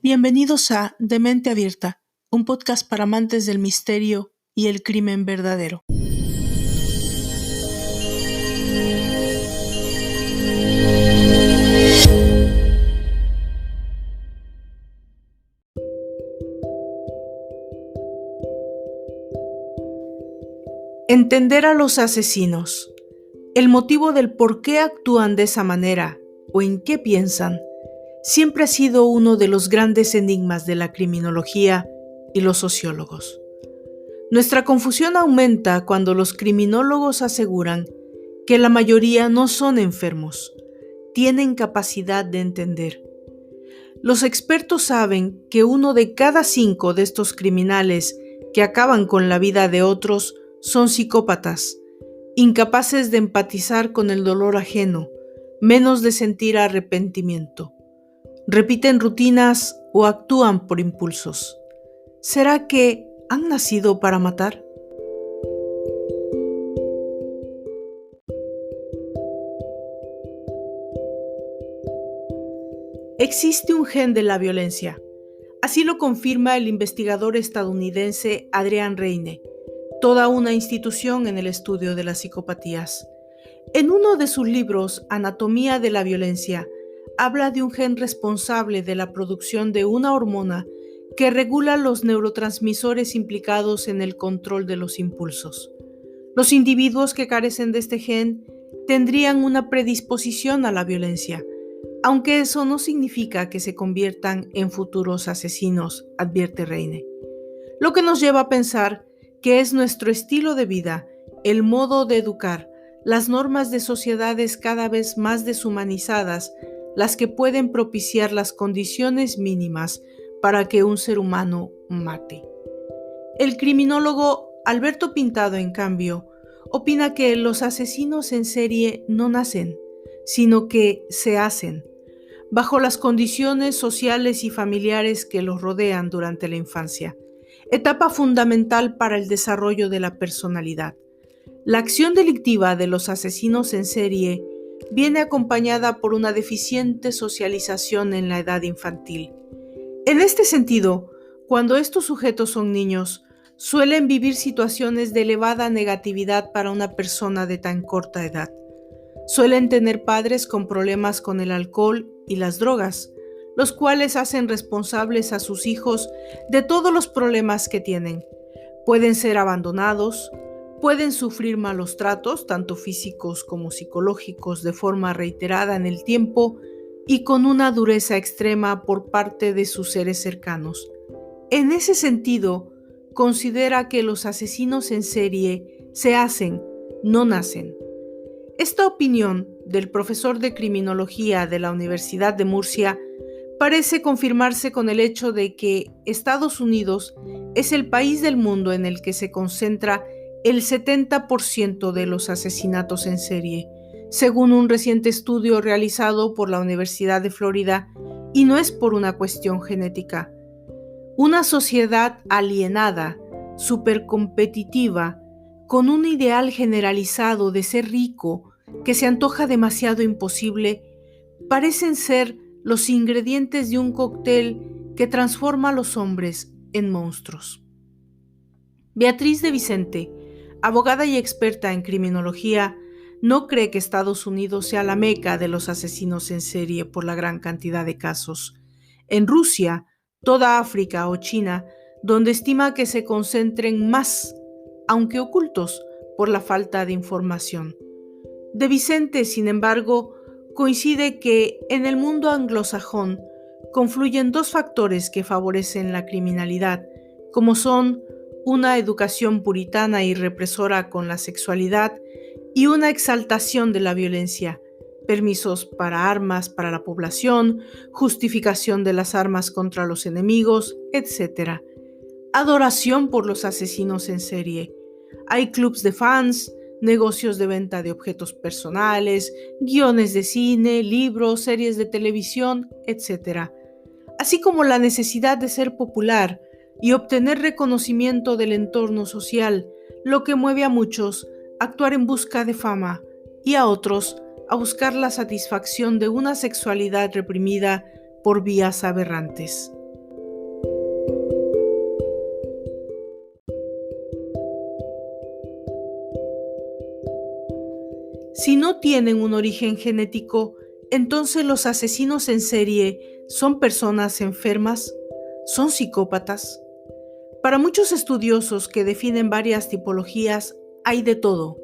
Bienvenidos a De Mente Abierta, un podcast para amantes del misterio y el crimen verdadero. Entender a los asesinos. El motivo del por qué actúan de esa manera o en qué piensan siempre ha sido uno de los grandes enigmas de la criminología y los sociólogos. Nuestra confusión aumenta cuando los criminólogos aseguran que la mayoría no son enfermos, tienen capacidad de entender. Los expertos saben que 1 de cada 5 de estos criminales que acaban con la vida de otros son psicópatas, incapaces de empatizar con el dolor ajeno, menos de sentir arrepentimiento. Repiten rutinas o actúan por impulsos. ¿Será que han nacido para matar? Existe un gen de la violencia. Así lo confirma el investigador estadounidense Adrian Reine, toda una institución en el estudio de las psicopatías. En uno de sus libros, Anatomía de la Violencia, habla de un gen responsable de la producción de una hormona que regula los neurotransmisores implicados en el control de los impulsos. Los individuos que carecen de este gen tendrían una predisposición a la violencia, aunque eso no significa que se conviertan en futuros asesinos, advierte Reine. Lo que nos lleva a pensar que es nuestro estilo de vida, el modo de educar, las normas de sociedades cada vez más deshumanizadas, las que pueden propiciar las condiciones mínimas para que un ser humano mate. El criminólogo Alberto Pintado, en cambio, opina que los asesinos en serie no nacen, sino que se hacen, bajo las condiciones sociales y familiares que los rodean durante la infancia, etapa fundamental para el desarrollo de la personalidad. La acción delictiva de los asesinos en serie viene acompañada por una deficiente socialización en la edad infantil. En este sentido, cuando estos sujetos son niños, suelen vivir situaciones de elevada negatividad para una persona de tan corta edad. Suelen tener padres con problemas con el alcohol y las drogas, los cuales hacen responsables a sus hijos de todos los problemas que tienen. Pueden ser abandonados, pueden sufrir malos tratos, tanto físicos como psicológicos, de forma reiterada en el tiempo y con una dureza extrema por parte de sus seres cercanos. En ese sentido, considera que los asesinos en serie se hacen, no nacen. Esta opinión del profesor de criminología de la Universidad de Murcia parece confirmarse con el hecho de que Estados Unidos es el país del mundo en el que se concentra el 70% de los asesinatos en serie, según un reciente estudio realizado por la Universidad de Florida, y no es por una cuestión genética. Una sociedad alienada, supercompetitiva, con un ideal generalizado de ser rico que se antoja demasiado imposible, parecen ser los ingredientes de un cóctel que transforma a los hombres en monstruos. Beatriz de Vicente, abogada y experta en criminología, no cree que Estados Unidos sea la meca de los asesinos en serie por la gran cantidad de casos. En Rusia, toda África o China, donde estima que se concentren más, aunque ocultos, por la falta de información. De Vicente, sin embargo, coincide que en el mundo anglosajón confluyen 2 factores que favorecen la criminalidad, como son una educación puritana y represora con la sexualidad y una exaltación de la violencia, permisos para armas para la población, justificación de las armas contra los enemigos, etc. Adoración por los asesinos en serie. Hay clubs de fans, negocios de venta de objetos personales, guiones de cine, libros, series de televisión, etc. Así como la necesidad de ser popular y obtener reconocimiento del entorno social, lo que mueve a muchos a actuar en busca de fama y a otros a buscar la satisfacción de una sexualidad reprimida por vías aberrantes. Si no tienen un origen genético, entonces los asesinos en serie son personas enfermas, son psicópatas. Para muchos estudiosos que definen varias tipologías, hay de todo.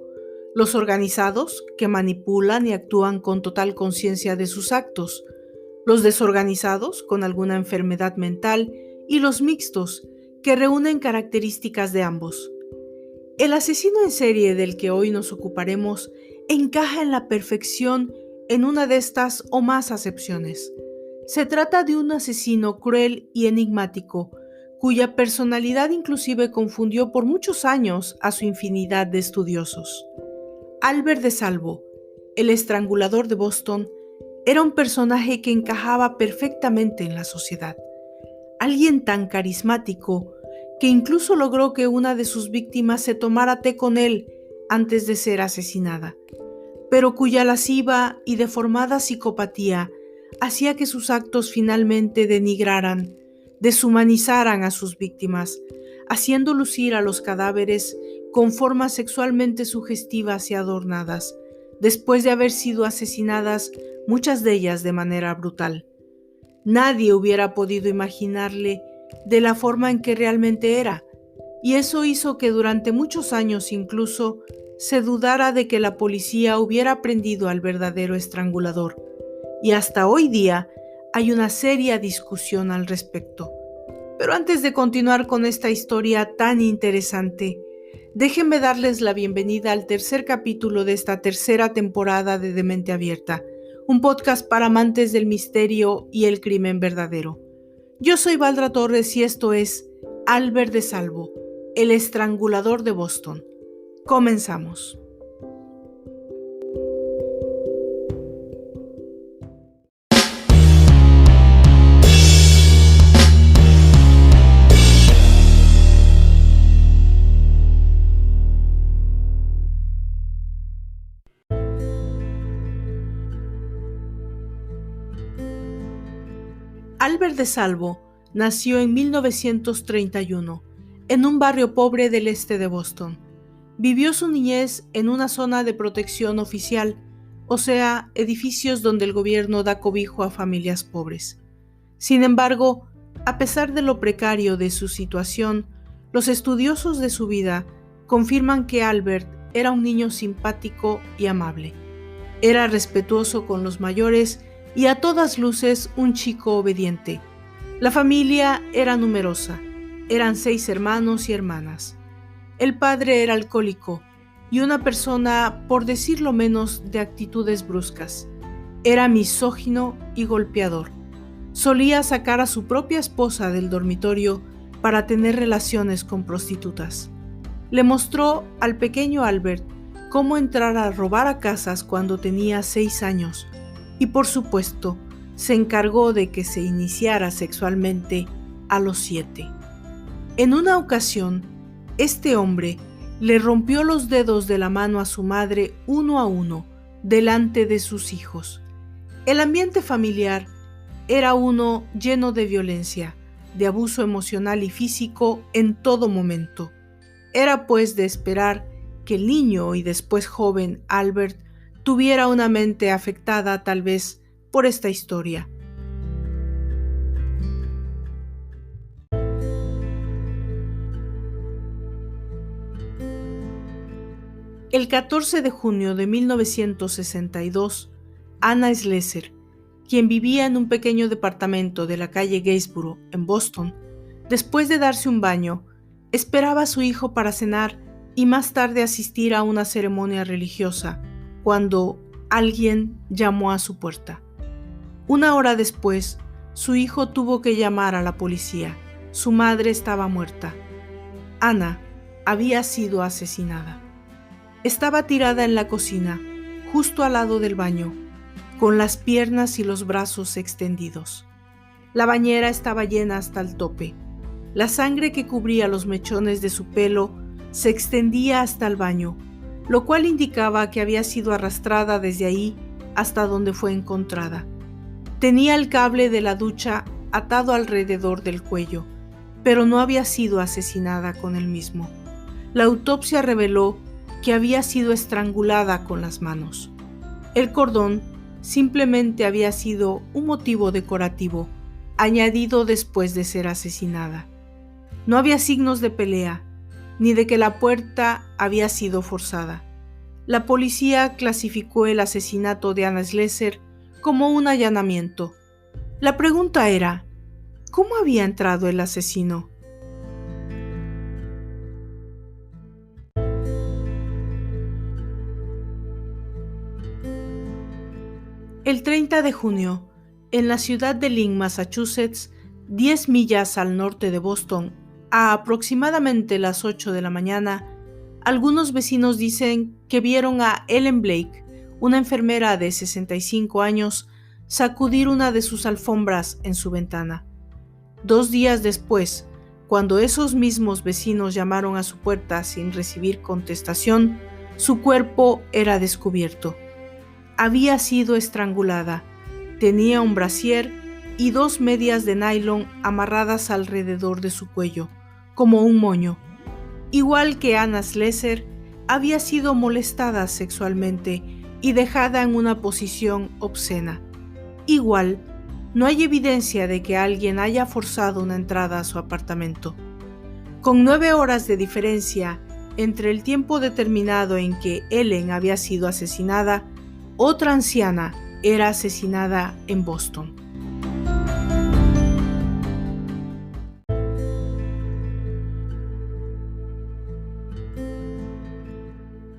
Los organizados, que manipulan y actúan con total conciencia de sus actos. Los desorganizados, con alguna enfermedad mental. Y los mixtos, que reúnen características de ambos. El asesino en serie del que hoy nos ocuparemos encaja en la perfección en una de estas o más acepciones. Se trata de un asesino cruel y enigmático, cuya personalidad inclusive confundió por muchos años a su infinidad de estudiosos. Albert DeSalvo, el estrangulador de Boston, era un personaje que encajaba perfectamente en la sociedad. Alguien tan carismático que incluso logró que una de sus víctimas se tomara té con él antes de ser asesinada, pero cuya lasciva y deformada psicopatía hacía que sus actos finalmente denigraran, deshumanizaran a sus víctimas, haciendo lucir a los cadáveres con formas sexualmente sugestivas y adornadas, después de haber sido asesinadas, muchas de ellas de manera brutal. Nadie hubiera podido imaginarle de la forma en que realmente era, y eso hizo que durante muchos años incluso se dudara de que la policía hubiera prendido al verdadero estrangulador, y hasta hoy día hay una seria discusión al respecto. Pero antes de continuar con esta historia tan interesante, déjenme darles la bienvenida al tercer capítulo de esta tercera temporada de Demente Abierta, un podcast para amantes del misterio y el crimen verdadero. Yo soy Valdra Torres y esto es Albert DeSalvo, el estrangulador de Boston. Comenzamos. Albert DeSalvo nació en 1931 en un barrio pobre del este de Boston. Vivió su niñez en una zona de protección oficial, o sea, edificios donde el gobierno da cobijo a familias pobres. Sin embargo, a pesar de lo precario de su situación, los estudiosos de su vida confirman que Albert era un niño simpático y amable. Era respetuoso con los mayores y a todas luces un chico obediente. La familia era numerosa, eran 6 hermanos y hermanas. El padre era alcohólico y una persona, por decirlo menos, de actitudes bruscas. Era misógino y golpeador. Solía sacar a su propia esposa del dormitorio para tener relaciones con prostitutas. Le mostró al pequeño Albert cómo entrar a robar a casas cuando tenía 6 años. Y por supuesto, se encargó de que se iniciara sexualmente a los 7. En una ocasión, este hombre le rompió los dedos de la mano a su madre uno a uno, delante de sus hijos. El ambiente familiar era uno lleno de violencia, de abuso emocional y físico en todo momento. Era pues de esperar que el niño y después joven Albert tuviera una mente afectada tal vez por esta historia. El 14 de junio de 1962, Anna Slesser, quien vivía en un pequeño departamento de la calle Gainsborough, en Boston, después de darse un baño, esperaba a su hijo para cenar y más tarde asistir a una ceremonia religiosa, cuando alguien llamó a su puerta. Una hora después, su hijo tuvo que llamar a la policía. Su madre estaba muerta. Ana había sido asesinada. Estaba tirada en la cocina, justo al lado del baño, con las piernas y los brazos extendidos. La bañera estaba llena hasta el tope. La sangre que cubría los mechones de su pelo se extendía hasta el baño, lo cual indicaba que había sido arrastrada desde ahí hasta donde fue encontrada. Tenía el cable de la ducha atado alrededor del cuello, pero no había sido asesinada con el mismo. La autopsia reveló que había sido estrangulada con las manos. El cordón simplemente había sido un motivo decorativo, añadido después de ser asesinada. No había signos de pelea, ni de que la puerta había sido forzada. La policía clasificó el asesinato de Anna Slesser como un allanamiento. La pregunta era, ¿cómo había entrado el asesino? El 30 de junio, en la ciudad de Lynn, Massachusetts, 10 millas al norte de Boston, a aproximadamente las 8 de la mañana, algunos vecinos dicen que vieron a Ellen Blake, una enfermera de 65 años, sacudir una de sus alfombras en su ventana. 2 días después, cuando esos mismos vecinos llamaron a su puerta sin recibir contestación, su cuerpo era descubierto. Había sido estrangulada, tenía un brasier y 2 medias de nylon amarradas alrededor de su cuello, como un moño. Igual que Anna Slesser, había sido molestada sexualmente y dejada en una posición obscena. Igual, no hay evidencia de que alguien haya forzado una entrada a su apartamento. Con 9 horas de diferencia entre el tiempo determinado en que Ellen había sido asesinada, otra anciana era asesinada en Boston.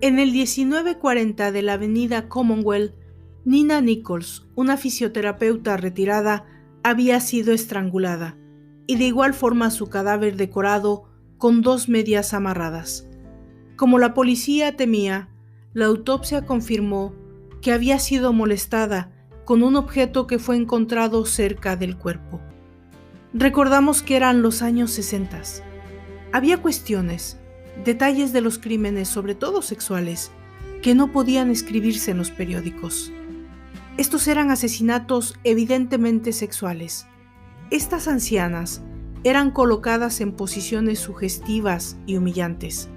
En el 1940 de la avenida Commonwealth, Nina Nichols, una fisioterapeuta retirada, había sido estrangulada, y de igual forma su cadáver decorado con 2 medias amarradas. Como la policía temía, la autopsia confirmó que había sido molestada con un objeto que fue encontrado cerca del cuerpo. Recordamos que eran los años 60. Había cuestiones, detalles de los crímenes, sobre todo sexuales, que no podían escribirse en los periódicos. Estos eran asesinatos evidentemente sexuales. Estas ancianas eran colocadas en posiciones sugestivas y humillantes.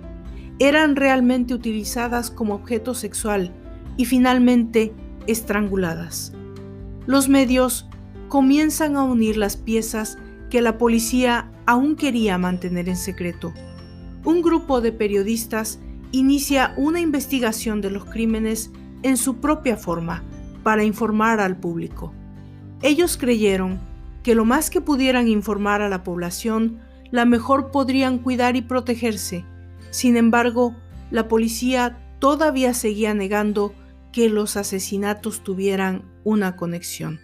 Eran realmente utilizadas como objeto sexual y finalmente estranguladas. Los medios comienzan a unir las piezas que la policía aún quería mantener en secreto. Un grupo de periodistas inicia una investigación de los crímenes en su propia forma para informar al público. Ellos creyeron que lo más que pudieran informar a la población, la mejor podrían cuidar y protegerse. Sin embargo, la policía todavía seguía negando que los asesinatos tuvieran una conexión.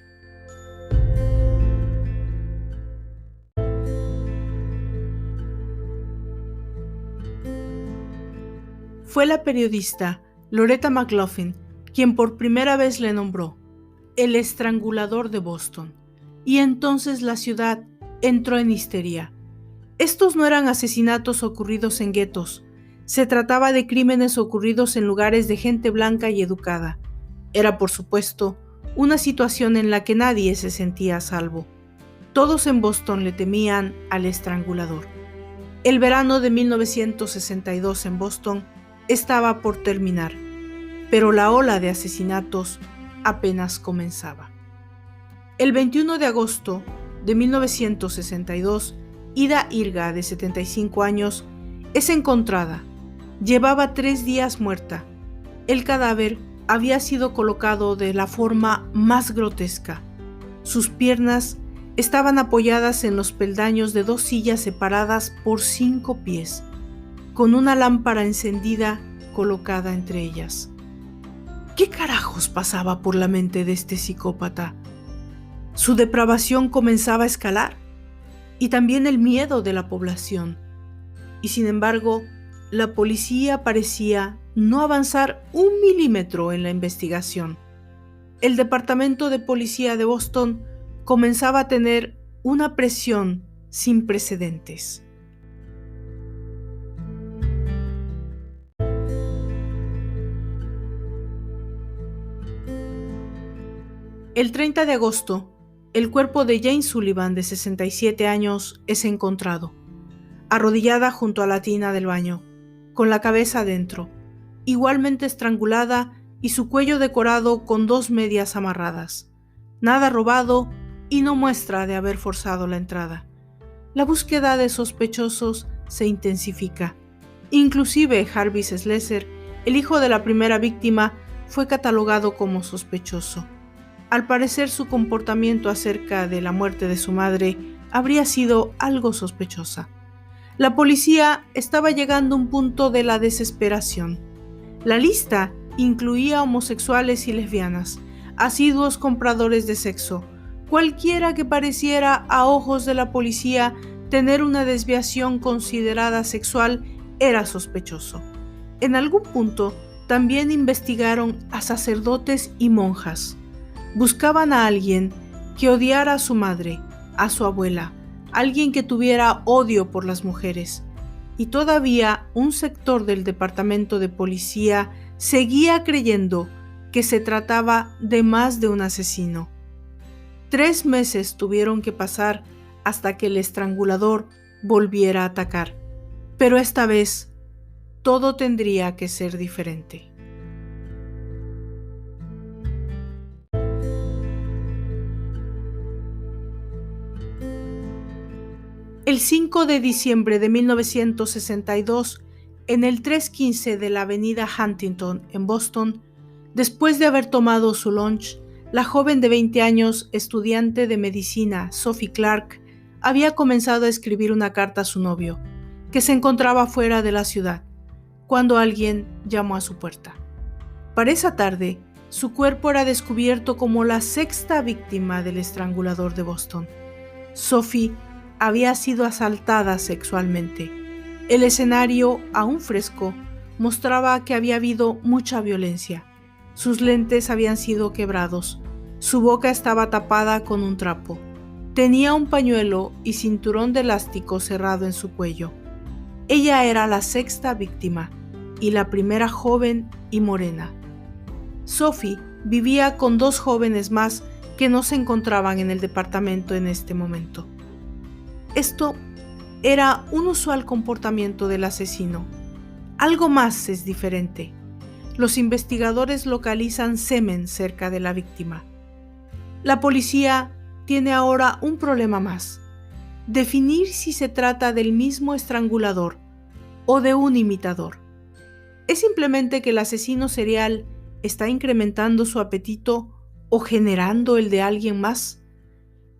Fue la periodista Loretta McLaughlin quien por primera vez le nombró el estrangulador de Boston, y entonces la ciudad entró en histeria. Estos no eran asesinatos ocurridos en guetos, se trataba de crímenes ocurridos en lugares de gente blanca y educada. Era, por supuesto, una situación en la que nadie se sentía a salvo. Todos en Boston le temían al estrangulador. El verano de 1962 en Boston estaba por terminar, pero la ola de asesinatos apenas comenzaba. El 21 de agosto de 1962, Ida Irga, de 75 años, es encontrada. Llevaba 3 días muerta. El cadáver había sido colocado de la forma más grotesca. Sus piernas estaban apoyadas en los peldaños de 2 sillas separadas por 5 pies, con una lámpara encendida colocada entre ellas. ¿Qué carajos pasaba por la mente de este psicópata? Su depravación comenzaba a escalar, y también el miedo de la población. Y sin embargo, la policía parecía no avanzar 1 milímetro en la investigación. El Departamento de Policía de Boston comenzaba a tener una presión sin precedentes. El 30 de agosto, el cuerpo de Jane Sullivan, de 67 años, es encontrado, arrodillada junto a la tina del baño, con la cabeza adentro. igualmente estrangulada y su cuello decorado con 2 medias amarradas. Nada robado y no muestra de haber forzado la entrada. La búsqueda de sospechosos se intensifica. Inclusive Jarvis Slesser, el hijo de la primera víctima, fue catalogado como sospechoso. Al parecer, su comportamiento acerca de la muerte de su madre habría sido algo sospechosa. La policía estaba llegando a un punto de la desesperación. La lista incluía homosexuales y lesbianas, asiduos compradores de sexo, cualquiera que pareciera a ojos de la policía tener una desviación considerada sexual era sospechoso. En algún punto también investigaron a sacerdotes y monjas. Buscaban a alguien que odiara a su madre, a su abuela, alguien que tuviera odio por las mujeres. Y todavía un sector del departamento de policía seguía creyendo que se trataba de más de un asesino. 3 meses tuvieron que pasar hasta que el estrangulador volviera a atacar. Pero esta vez, todo tendría que ser diferente. El 5 de diciembre de 1962, en el 315 de la avenida Huntington, en Boston, después de haber tomado su lunch, la joven de 20 años, estudiante de medicina, Sophie Clark, había comenzado a escribir una carta a su novio, que se encontraba fuera de la ciudad, cuando alguien llamó a su puerta. Para esa tarde, su cuerpo era descubierto como la 6ª víctima del estrangulador de Boston. Sophie había sido asaltada sexualmente. El escenario, aún fresco, mostraba que había habido mucha violencia. Sus lentes habían sido quebrados. Su boca estaba tapada con un trapo. Tenía un pañuelo y cinturón de elástico cerrado en su cuello. Ella era la 6ª víctima y la primera joven y morena. Sophie vivía con 2 jóvenes más que no se encontraban en el departamento en este momento. Esto era un usual comportamiento del asesino. Algo más es diferente. Los investigadores localizan semen cerca de la víctima. La policía tiene ahora un problema más: definir si se trata del mismo estrangulador o de un imitador. ¿Es simplemente que el asesino serial está incrementando su apetito o generando el de alguien más?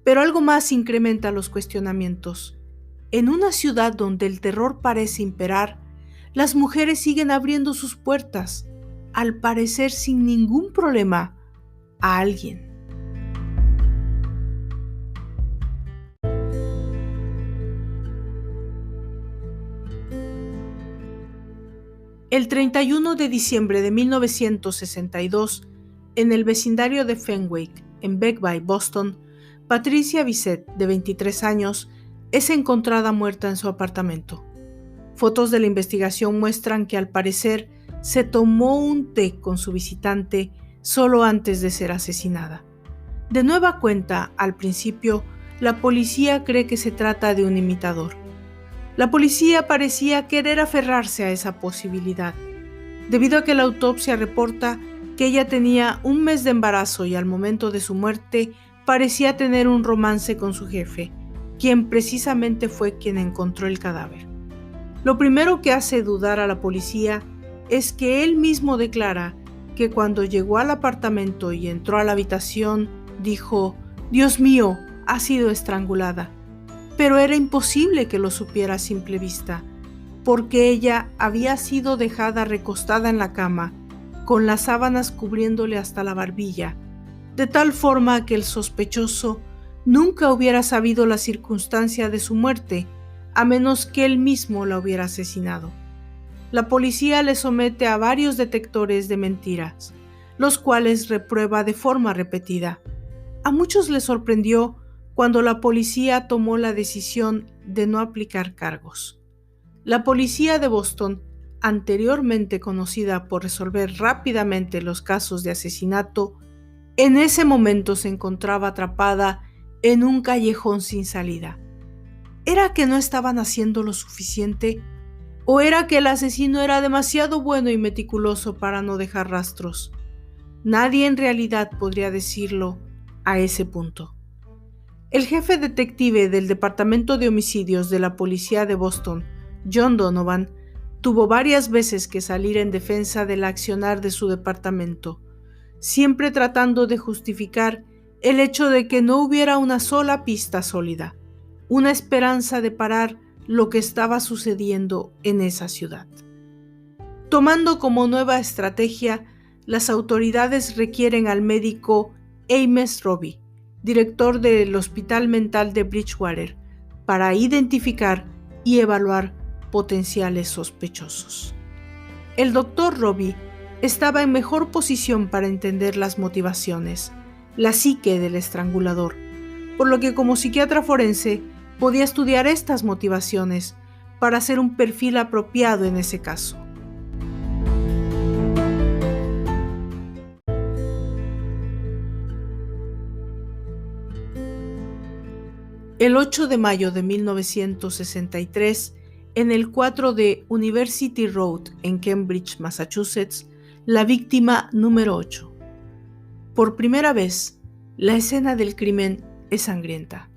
Pero algo más incrementa los cuestionamientos. En una ciudad donde el terror parece imperar, las mujeres siguen abriendo sus puertas, al parecer sin ningún problema, a alguien. El 31 de diciembre de 1962, en el vecindario de Fenwick, en Begbie, Boston, Patricia Bissett, de 23 años, es encontrada muerta en su apartamento. Fotos de la investigación muestran que al parecer se tomó un té con su visitante solo antes de ser asesinada. De nueva cuenta, al principio, la policía cree que se trata de un imitador. La policía parecía querer aferrarse a esa posibilidad, debido a que la autopsia reporta que ella tenía un mes de embarazo y al momento de su muerte parecía tener un romance con su jefe, quien precisamente fue quien encontró el cadáver. Lo primero que hace dudar a la policía es que él mismo declara que cuando llegó al apartamento y entró a la habitación, dijo: «Dios mío, ha sido estrangulada». Pero era imposible que lo supiera a simple vista, porque ella había sido dejada recostada en la cama, con las sábanas cubriéndole hasta la barbilla, de tal forma que el sospechoso nunca hubiera sabido la circunstancia de su muerte, a menos que él mismo la hubiera asesinado. La policía le somete a varios detectores de mentiras, los cuales reprueba de forma repetida. A muchos les sorprendió cuando la policía tomó la decisión de no aplicar cargos. La policía de Boston, anteriormente conocida por resolver rápidamente los casos de asesinato, en ese momento se encontraba atrapada en un callejón sin salida. ¿Era que no estaban haciendo lo suficiente? ¿O era que el asesino era demasiado bueno y meticuloso para no dejar rastros? Nadie en realidad podría decirlo a ese punto. El jefe detective del Departamento de Homicidios de la Policía de Boston, John Donovan, tuvo varias veces que salir en defensa del accionar de su departamento, siempre tratando de justificar el hecho de que no hubiera una sola pista sólida, una esperanza de parar lo que estaba sucediendo en esa ciudad. Tomando como nueva estrategia, las autoridades requieren al médico Ames Robbie, director del Hospital Mental de Bridgewater, para identificar y evaluar potenciales sospechosos. El doctor Robbie estaba en mejor posición para entender las motivaciones, la psique del estrangulador, por lo que como psiquiatra forense podía estudiar estas motivaciones para hacer un perfil apropiado en ese caso. El 8 de mayo de 1963, en el 4 de University Road en Cambridge, Massachusetts, la víctima número 8. Por primera vez, la escena del crimen es sangrienta.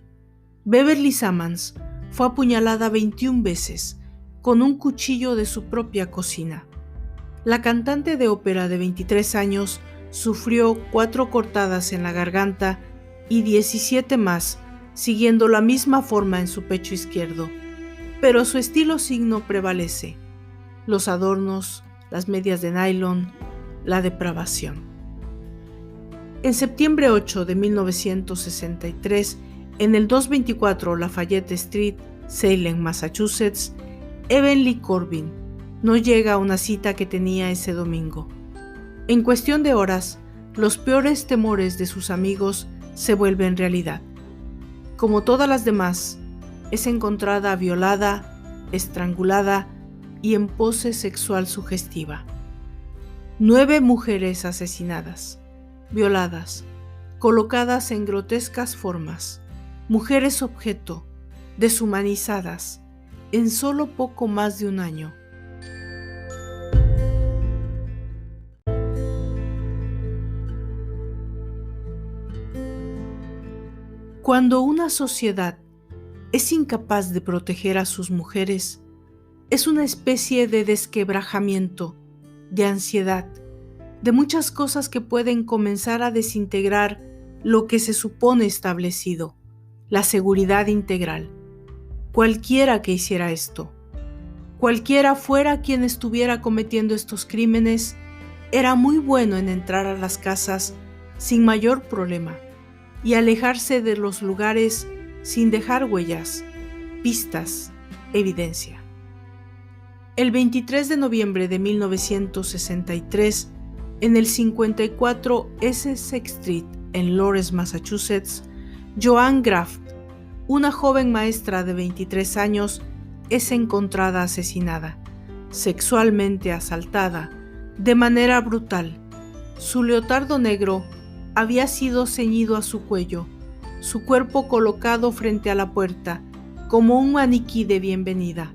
Beverly Sammons fue apuñalada 21 veces con un cuchillo de su propia cocina. La cantante de ópera de 23 años sufrió 4 cortadas en la garganta y 17 más siguiendo la misma forma en su pecho izquierdo, pero su estilo signo prevalece: los adornos, las medias de nylon, la depravación. En septiembre 8 de 1963, en el 224 Lafayette Street, Salem, Massachusetts, Evan Lee Corbin no llega a una cita que tenía ese domingo. En cuestión de horas, los peores temores de sus amigos se vuelven realidad. Como todas las demás, es encontrada violada, estrangulada y en pose sexual sugestiva. 9 mujeres asesinadas, violadas, colocadas en grotescas formas, mujeres objeto, deshumanizadas, en solo poco más de un año. Cuando una sociedad es incapaz de proteger a sus mujeres, es una especie de desquebrajamiento, de ansiedad, de muchas cosas que pueden comenzar a desintegrar lo que se supone establecido, la seguridad integral. Cualquiera que hiciera esto, cualquiera fuera quien estuviera cometiendo estos crímenes, era muy bueno en entrar a las casas sin mayor problema y alejarse de los lugares sin dejar huellas, pistas, evidencia. El 23 de noviembre de 1963, en el 54 Essex Street en Lawrence, Massachusetts, Joan Graft, una joven maestra de 23 años, es encontrada asesinada, sexualmente asaltada, de manera brutal. Su leotardo negro había sido ceñido a su cuello, su cuerpo colocado frente a la puerta, como un maniquí de bienvenida.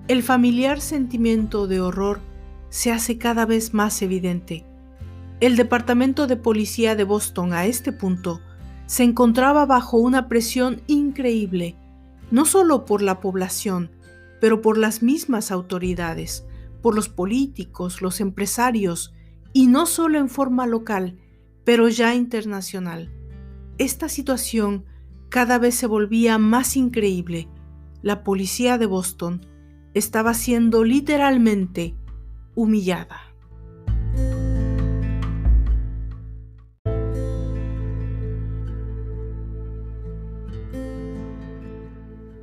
El familiar sentimiento de horror se hace cada vez más evidente. El Departamento de Policía de Boston a este punto se encontraba bajo una presión increíble, no solo por la población, pero por las mismas autoridades, por los políticos, los empresarios, y no solo en forma local, pero ya internacional. Esta situación cada vez se volvía más increíble. La policía de Boston estaba siendo literalmente humillada.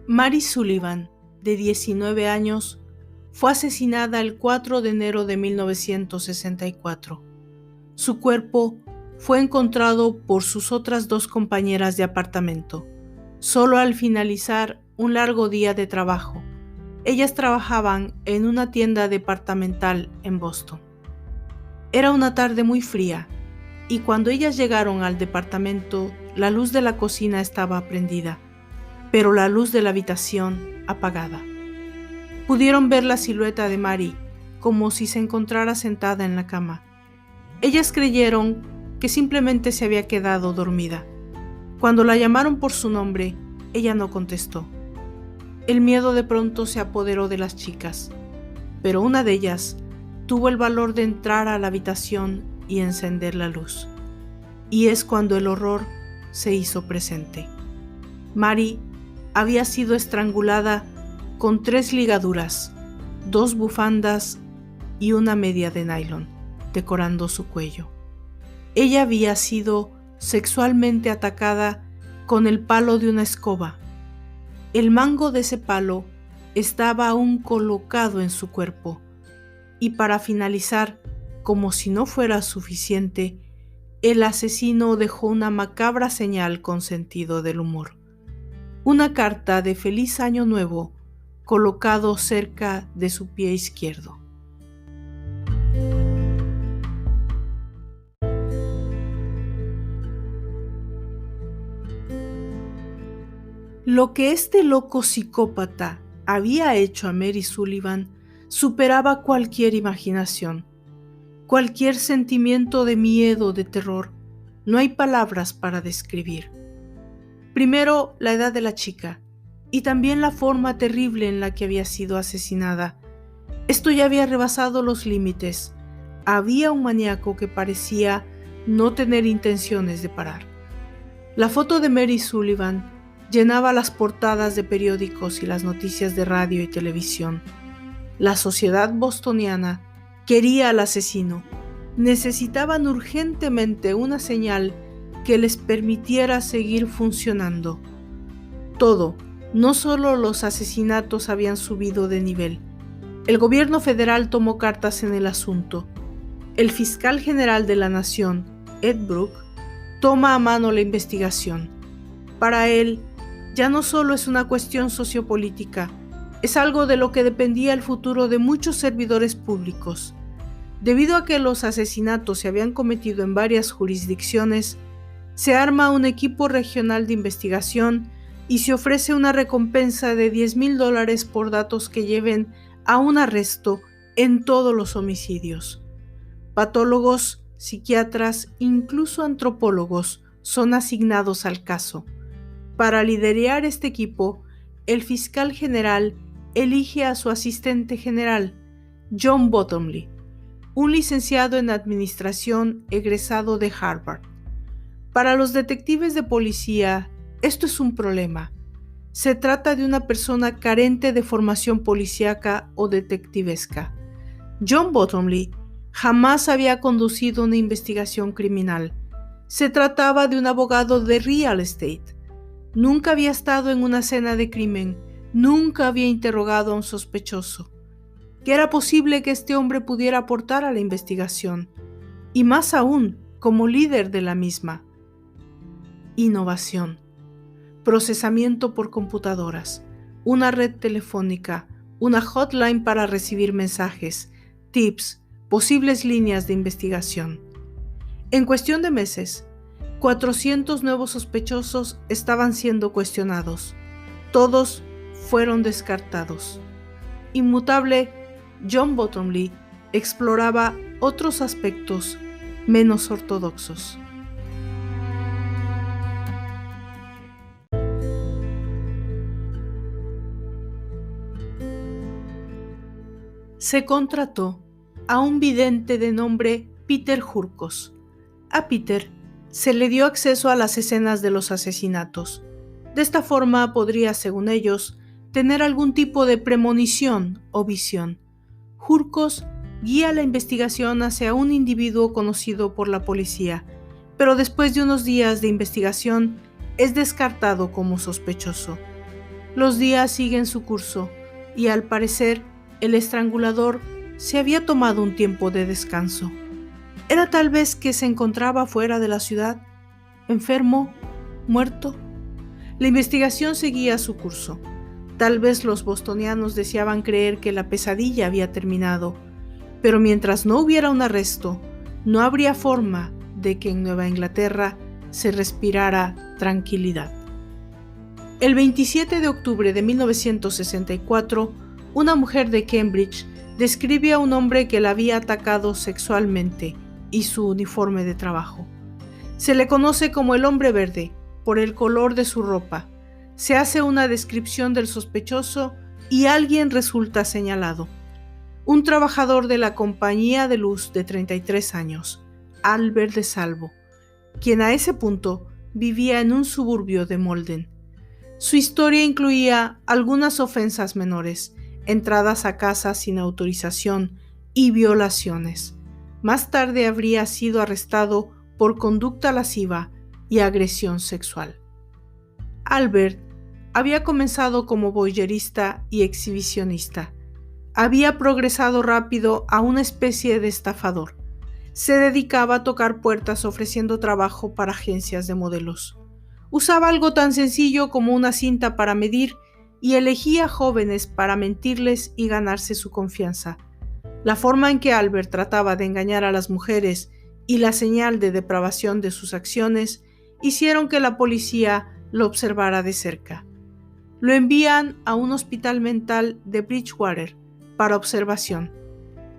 Mary Sullivan, de 19 años, fue asesinada el 4 de enero de 1964. Su cuerpo fue encontrado por sus otras 2 compañeras de apartamento, solo al finalizar un largo día de trabajo. Ellas trabajaban en una tienda departamental en Boston. Era una tarde muy fría, y cuando ellas llegaron al departamento, la luz de la cocina estaba prendida, pero la luz de la habitación apagada. Pudieron ver la silueta de Mary, como si se encontrara sentada en la cama. Ellas creyeron que simplemente se había quedado dormida. Cuando la llamaron por su nombre, ella no contestó. El miedo de pronto se apoderó de las chicas, pero una de ellas tuvo el valor de entrar a la habitación y encender la luz. Y es cuando el horror se hizo presente. Mary había sido estrangulada con 3 ligaduras, 2 bufandas y una media de nylon, decorando su cuello. Ella había sido sexualmente atacada con el palo de una escoba. El mango de ese palo estaba aún colocado en su cuerpo. Y para finalizar, como si no fuera suficiente, el asesino dejó una macabra señal con sentido del humor. Una carta de feliz año nuevo colocado cerca de su pie izquierdo. Lo que este loco psicópata había hecho a Mary Sullivan superaba cualquier imaginación, cualquier sentimiento de miedo, de terror. No hay palabras para describir. Primero, la edad de la chica, y también la forma terrible en la que había sido asesinada. Esto ya había rebasado los límites. Había un maníaco que parecía no tener intenciones de parar. La foto de Mary Sullivan llenaba las portadas de periódicos y las noticias de radio y televisión. La sociedad bostoniana quería al asesino. Necesitaban urgentemente una señal que les permitiera seguir funcionando. Todo, no solo los asesinatos, habían subido de nivel. El gobierno federal tomó cartas en el asunto. El fiscal general de la nación, Ed Brooke, toma a mano la investigación. Para él, ya no solo es una cuestión sociopolítica, es algo de lo que dependía el futuro de muchos servidores públicos. Debido a que los asesinatos se habían cometido en varias jurisdicciones, se arma un equipo regional de investigación y se ofrece una recompensa de $10,000 por datos que lleven a un arresto en todos los homicidios. Patólogos, psiquiatras, incluso antropólogos son asignados al caso. Para liderar este equipo, el fiscal general elige a su asistente general, John Bottomley, un licenciado en administración egresado de Harvard. Para los detectives de policía, esto es un problema. Se trata de una persona carente de formación policíaca o detectivesca. John Bottomley jamás había conducido una investigación criminal. Se trataba de un abogado de real estate. Nunca había estado en una escena de crimen, nunca había interrogado a un sospechoso. ¿Qué era posible que este hombre pudiera aportar a la investigación? Y más aún, como líder de la misma. Innovación, procesamiento por computadoras, una red telefónica, una hotline para recibir mensajes, tips, posibles líneas de investigación. En cuestión de meses, 400 nuevos sospechosos estaban siendo cuestionados. Todos fueron descartados. Inmutable, John Bottomley exploraba otros aspectos menos ortodoxos. Se contrató a un vidente de nombre Peter Hurkos. A Peter se le dio acceso a las escenas de los asesinatos. De esta forma podría, según ellos, tener algún tipo de premonición o visión. Hurkos guía la investigación hacia un individuo conocido por la policía, pero después de unos días de investigación es descartado como sospechoso. Los días siguen su curso y, al parecer, el estrangulador se había tomado un tiempo de descanso. ¿Era tal vez que se encontraba fuera de la ciudad? ¿Enfermo? ¿Muerto? La investigación seguía su curso. Tal vez los bostonianos deseaban creer que la pesadilla había terminado, pero mientras no hubiera un arresto, no habría forma de que en Nueva Inglaterra se respirara tranquilidad. El 27 de octubre de 1964, una mujer de Cambridge describe a un hombre que la había atacado sexualmente y su uniforme de trabajo. Se le conoce como el hombre verde por el color de su ropa. Se hace una descripción del sospechoso y alguien resulta señalado. Un trabajador de la compañía de luz de 33 años, Albert DeSalvo, quien a ese punto vivía en un suburbio de Malden. Su historia incluía algunas ofensas menores, entradas a casa sin autorización y violaciones. Más tarde habría sido arrestado por conducta lasciva y agresión sexual. Albert había comenzado como voyerista y exhibicionista. Había progresado rápido a una especie de estafador. Se dedicaba a tocar puertas ofreciendo trabajo para agencias de modelos. Usaba algo tan sencillo como una cinta para medir y elegía jóvenes para mentirles y ganarse su confianza. La forma en que Albert trataba de engañar a las mujeres y la señal de depravación de sus acciones hicieron que la policía lo observara de cerca. Lo envían a un hospital mental de Bridgewater para observación.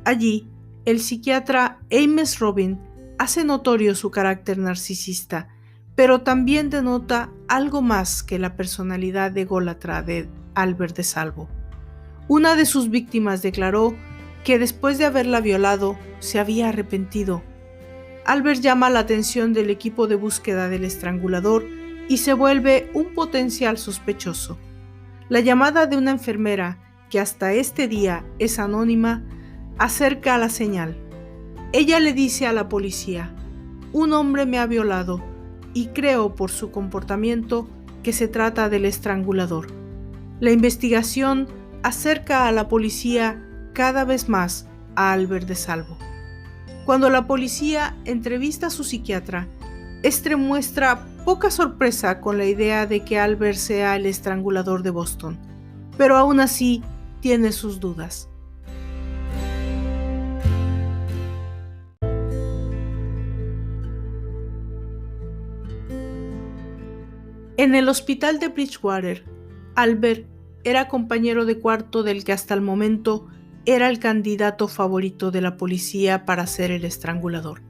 Allí, el psiquiatra Amos Robin hace notorio su carácter narcisista, pero también denota algo más que la personalidad ególatra de Albert DeSalvo. Una de sus víctimas declaró que después de haberla violado, se había arrepentido. Albert llama la atención del equipo de búsqueda del estrangulador y se vuelve un potencial sospechoso. La llamada de una enfermera, que hasta este día es anónima, acerca a la señal. Ella le dice a la policía: un hombre me ha violado y creo por su comportamiento que se trata del estrangulador. La investigación acerca a la policía cada vez más a Albert DeSalvo. Cuando la policía entrevista a su psiquiatra, este muestra poca sorpresa con la idea de que Albert sea el estrangulador de Boston, pero aún así tiene sus dudas. En el hospital de Bridgewater, Albert era compañero de cuarto del que hasta el momento era el candidato favorito de la policía para ser el estrangulador.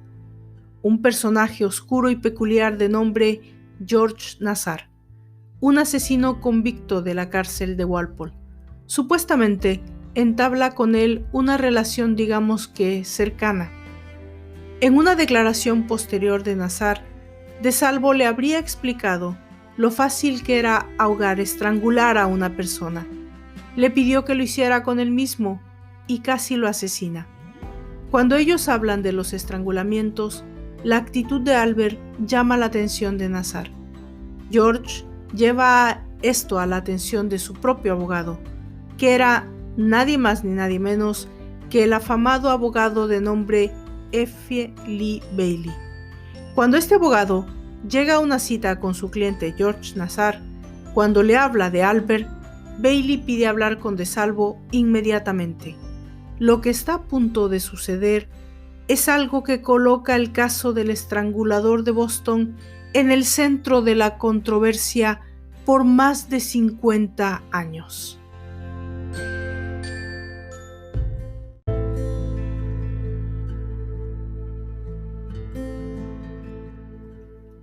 Un personaje oscuro y peculiar de nombre George Nassar, un asesino convicto de la cárcel de Walpole. Supuestamente entabla con él una relación, digamos que cercana. En una declaración posterior de Nassar, DeSalvo le habría explicado lo fácil que era estrangular a una persona. Le pidió que lo hiciera con él mismo y casi lo asesina. Cuando ellos hablan de los estrangulamientos, la actitud de Albert llama la atención de Nassar. George lleva esto a la atención de su propio abogado, que era nadie más ni nadie menos que el afamado abogado de nombre F. Lee Bailey. Cuando este abogado llega a una cita con su cliente George Nassar, cuando le habla de Albert, Bailey pide hablar con DeSalvo inmediatamente. Lo que está a punto de suceder es algo que coloca el caso del estrangulador de Boston en el centro de la controversia por más de 50 años.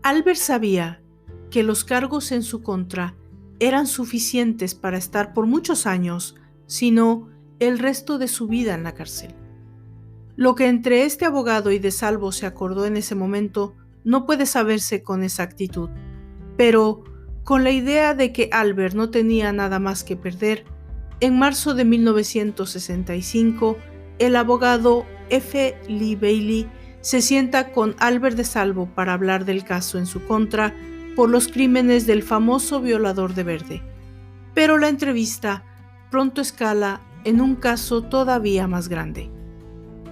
Albert sabía que los cargos en su contra eran suficientes para estar por muchos años, si no el resto de su vida en la cárcel. Lo que entre este abogado y DeSalvo se acordó en ese momento no puede saberse con exactitud, pero con la idea de que Albert no tenía nada más que perder, en marzo de 1965, el abogado F. Lee Bailey se sienta con Albert DeSalvo para hablar del caso en su contra por los crímenes del famoso violador de verde. Pero la entrevista pronto escala en un caso todavía más grande.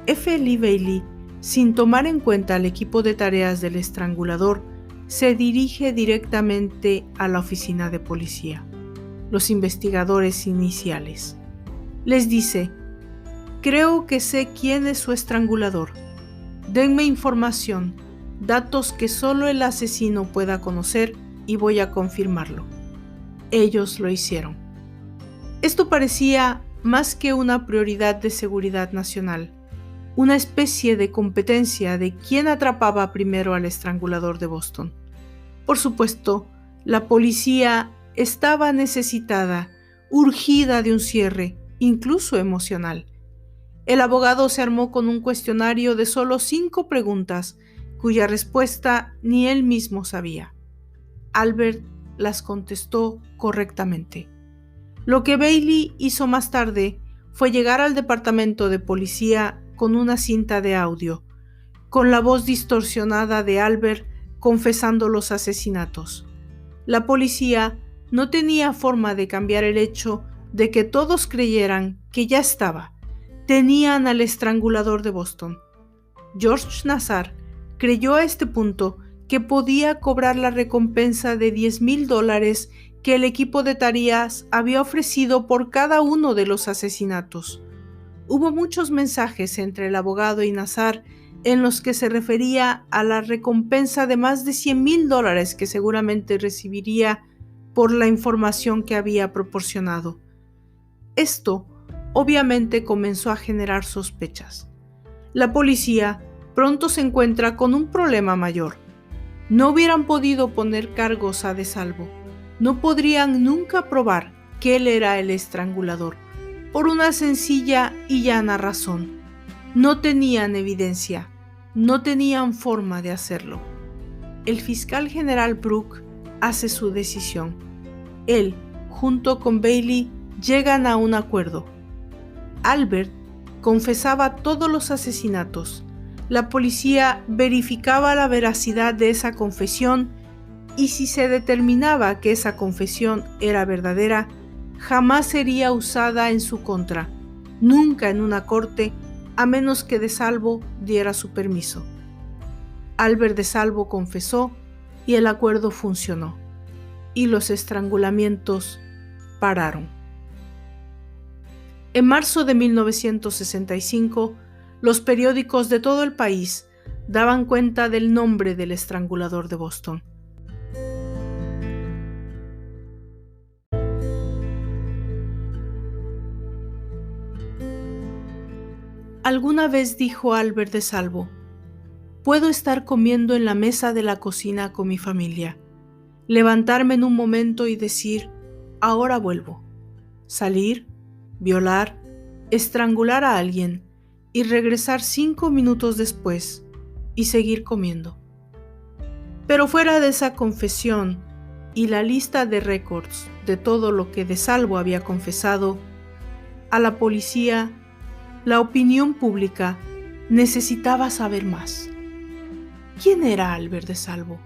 F. Lee Bailey, sin tomar en cuenta al equipo de tareas del estrangulador, se dirige directamente a la oficina de policía, los investigadores iniciales. Les dice: creo que sé quién es su estrangulador. Denme información, datos que solo el asesino pueda conocer y voy a confirmarlo. Ellos lo hicieron. Esto parecía más que una prioridad de seguridad nacional, una especie de competencia de quién atrapaba primero al estrangulador de Boston. Por supuesto, la policía estaba necesitada, urgida de un cierre, incluso emocional. El abogado se armó con un cuestionario de solo 5 preguntas, cuya respuesta ni él mismo sabía. Albert las contestó correctamente. Lo que Bailey hizo más tarde fue llegar al departamento de policía con una cinta de audio, con la voz distorsionada de Albert confesando los asesinatos. La policía no tenía forma de cambiar el hecho de que todos creyeran que ya estaba. Tenían al estrangulador de Boston. George Nassar creyó a este punto que podía cobrar la recompensa de $10,000 que el equipo de tareas había ofrecido por cada uno de los asesinatos. Hubo muchos mensajes entre el abogado y Nassar en los que se refería a la recompensa de más de $100,000 que seguramente recibiría por la información que había proporcionado. Esto obviamente comenzó a generar sospechas. La policía pronto se encuentra con un problema mayor. No hubieran podido poner cargos a DeSalvo. No podrían nunca probar que él era el estrangulador, por una sencilla y llana razón. No tenían evidencia, no tenían forma de hacerlo. El fiscal general Brooke hace su decisión. Él, junto con Bailey, llegan a un acuerdo. Albert confesaba todos los asesinatos. La policía verificaba la veracidad de esa confesión y si se determinaba que esa confesión era verdadera, jamás sería usada en su contra, nunca en una corte, a menos que DeSalvo diera su permiso. Albert DeSalvo confesó y el acuerdo funcionó, y los estrangulamientos pararon. En marzo de 1965, los periódicos de todo el país daban cuenta del nombre del estrangulador de Boston. Alguna vez dijo Albert DeSalvo: «Puedo estar comiendo en la mesa de la cocina con mi familia, levantarme en un momento y decir, ahora vuelvo, salir, violar, estrangular a alguien y regresar 5 minutos después y seguir comiendo». Pero fuera de esa confesión y la lista de récords de todo lo que DeSalvo había confesado, a la policía, la opinión pública necesitaba saber más. ¿Quién era Albert DeSalvo?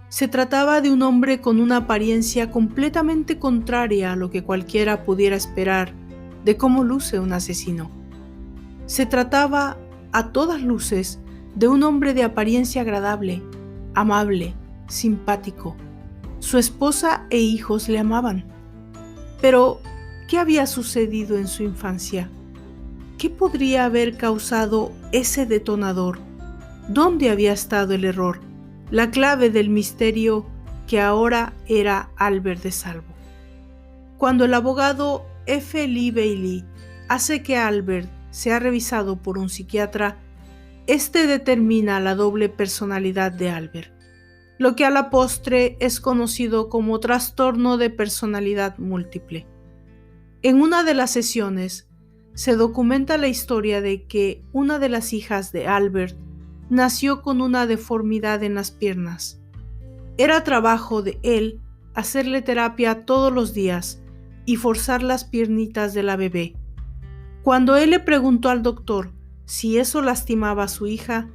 Se trataba de un hombre con una apariencia completamente contraria a lo que cualquiera pudiera esperar de cómo luce un asesino. Se trataba, a todas luces, de un hombre de apariencia agradable, amable, simpático. Su esposa e hijos le amaban. Pero, ¿qué había sucedido en su infancia? ¿Qué podría haber causado ese detonador? ¿Dónde había estado el error? La clave del misterio que ahora era Albert DeSalvo. Cuando el abogado F. Lee Bailey hace que Albert sea revisado por un psiquiatra, este determina la doble personalidad de Albert, lo que a la postre es conocido como trastorno de personalidad múltiple. En una de las sesiones, se documenta la historia de que una de las hijas de Albert nació con una deformidad en las piernas. Era trabajo de él hacerle terapia todos los días y forzar las piernitas de la bebé. Cuando él le preguntó al doctor si eso lastimaba a su hija,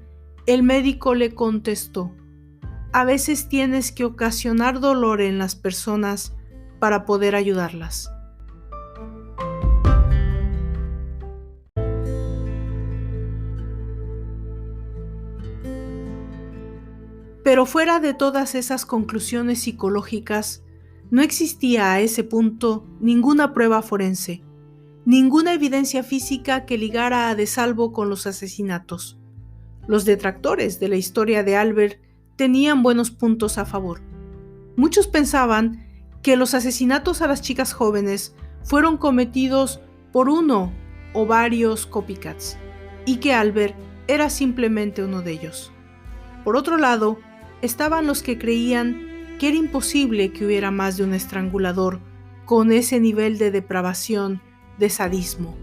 el médico le contestó: «A veces tienes que ocasionar dolor en las personas para poder ayudarlas». Pero fuera de todas esas conclusiones psicológicas, no existía a ese punto ninguna prueba forense, ninguna evidencia física que ligara a DeSalvo con los asesinatos. Los detractores de la historia de Albert tenían buenos puntos a favor. Muchos pensaban que los asesinatos a las chicas jóvenes fueron cometidos por uno o varios copycats, y que Albert era simplemente uno de ellos. Por otro lado, estaban los que creían que era imposible que hubiera más de un estrangulador con ese nivel de depravación, de sadismo.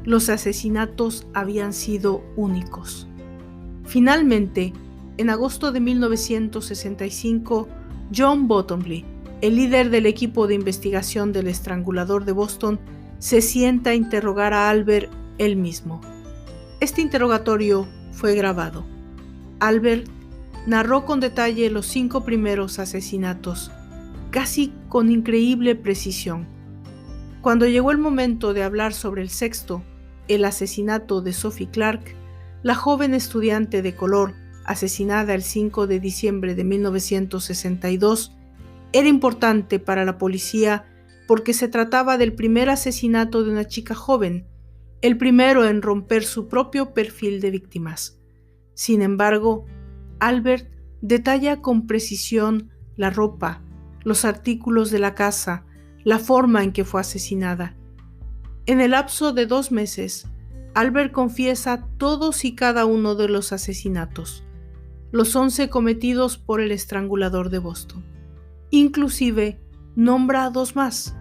Los asesinatos habían sido únicos. Finalmente, en agosto de 1965, John Bottomley, el líder del equipo de investigación del estrangulador de Boston, se sienta a interrogar a Albert él mismo. Este interrogatorio fue grabado. Albert narró con detalle los 5 primeros asesinatos, casi con increíble precisión. Cuando llegó el momento de hablar sobre el sexto, el asesinato de Sophie Clark, la joven estudiante de color asesinada el 5 de diciembre de 1962, era importante para la policía porque se trataba del primer asesinato de una chica joven, el primero en romper su propio perfil de víctimas. Sin embargo, Albert detalla con precisión la ropa, los artículos de la casa, la forma en que fue asesinada. En el lapso de 2 meses, Albert confiesa todos y cada uno de los asesinatos, los 11 cometidos por el estrangulador de Boston. Inclusive, nombra a 2 más,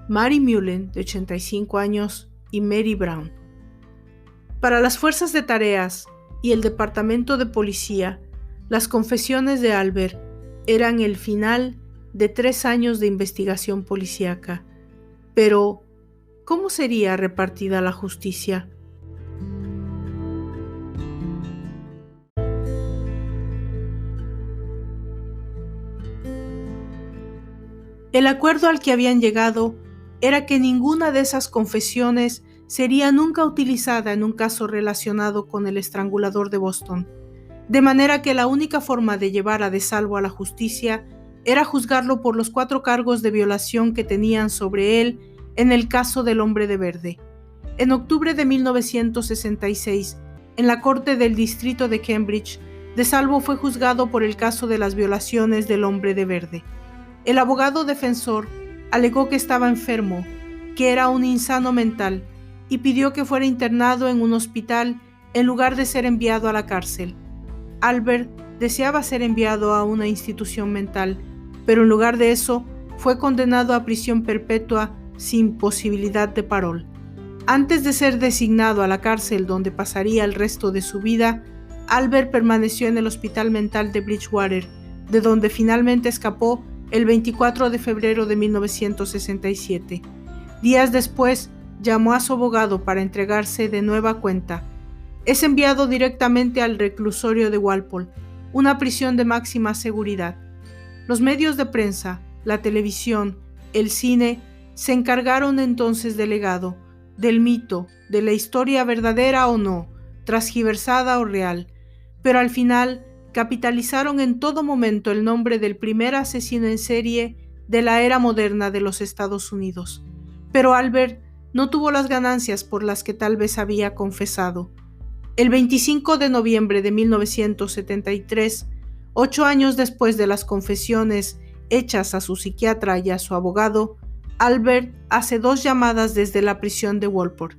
Mary Mullen, de 85 años, y Mary Brown. Para las fuerzas de tareas y el departamento de policía, las confesiones de Albert eran el final de 3 años de investigación policíaca. Pero, ¿cómo sería repartida la justicia? El acuerdo al que habían llegado era que ninguna de esas confesiones sería nunca utilizada en un caso relacionado con el estrangulador de Boston, de manera que la única forma de llevar a DeSalvo a la justicia era juzgarlo por los 4 cargos de violación que tenían sobre él en el caso del hombre de verde. En octubre de 1966, en la Corte del Distrito de Cambridge, DeSalvo fue juzgado por el caso de las violaciones del hombre de verde. El abogado defensor alegó que estaba enfermo, que era un insano mental, y pidió que fuera internado en un hospital en lugar de ser enviado a la cárcel. Albert deseaba ser enviado a una institución mental, pero en lugar de eso fue condenado a prisión perpetua sin posibilidad de parol. Antes de ser designado a la cárcel donde pasaría el resto de su vida, Albert permaneció en el hospital mental de Bridgewater, de donde finalmente escapó el 24 de febrero de 1967. Días después, llamó a su abogado para entregarse de nueva cuenta. Es enviado directamente al reclusorio de Walpole, una prisión de máxima seguridad. Los medios de prensa, la televisión, el cine, se encargaron entonces del legado, del mito, de la historia verdadera o no, transgiversada o real, pero al final capitalizaron en todo momento el nombre del primer asesino en serie de la era moderna de los Estados Unidos. Pero Albert no tuvo las ganancias por las que tal vez había confesado. El 25 de noviembre de 1973, 8 años después de las confesiones hechas a su psiquiatra y a su abogado, Albert hace 2 llamadas desde la prisión de Walpole.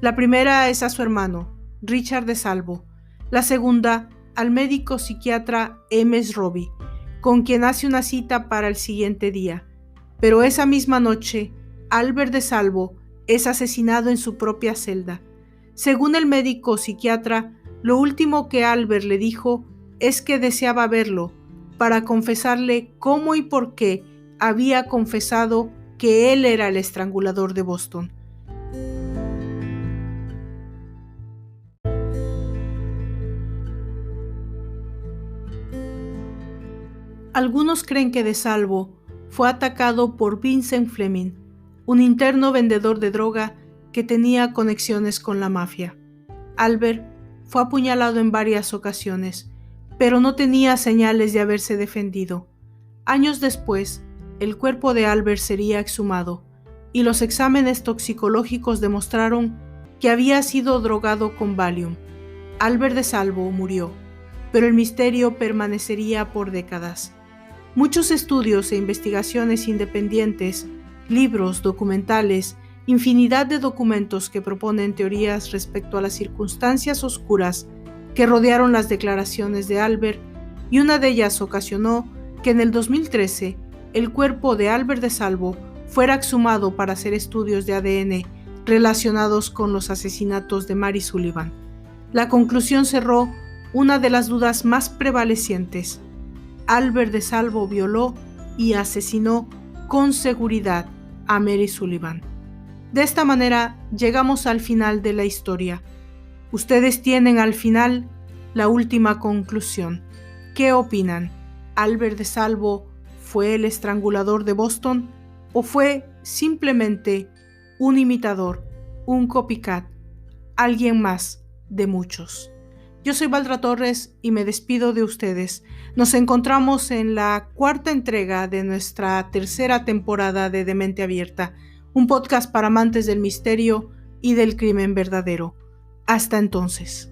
La primera es a su hermano, Richard DeSalvo. La segunda, al médico psiquiatra M.S. Robbie, con quien hace una cita para el siguiente día. Pero esa misma noche, Albert DeSalvo es asesinado en su propia celda. Según el médico psiquiatra, lo último que Albert le dijo es que deseaba verlo para confesarle cómo y por qué había confesado que él era el estrangulador de Boston. Algunos creen que DeSalvo fue atacado por Vincent Fleming, un interno vendedor de droga que tenía conexiones con la mafia. Albert fue apuñalado en varias ocasiones, pero no tenía señales de haberse defendido. Años después, el cuerpo de Albert sería exhumado y los exámenes toxicológicos demostraron que había sido drogado con Valium. Albert DeSalvo murió, pero el misterio permanecería por décadas. Muchos estudios e investigaciones independientes, libros, documentales infinidad de documentos que proponen teorías respecto a las circunstancias oscuras que rodearon las declaraciones de Albert, y una de ellas ocasionó que en el 2013 el cuerpo de Albert de Salvo fuera exhumado para hacer estudios de ADN relacionados con los asesinatos de Mary Sullivan. La conclusión cerró una de las dudas más prevalecientes. Albert de Salvo violó y asesinó con seguridad a Mary Sullivan. De esta manera llegamos al final de la historia. Ustedes tienen al final la última conclusión. ¿Qué opinan? ¿Albert de Salvo fue el estrangulador de Boston o fue simplemente un imitador, un copycat, alguien más de muchos? Yo soy Valdra Torres y me despido de ustedes. Nos encontramos en la cuarta entrega de nuestra tercera temporada de Demente Abierta, un podcast para amantes del misterio y del crimen verdadero. Hasta entonces.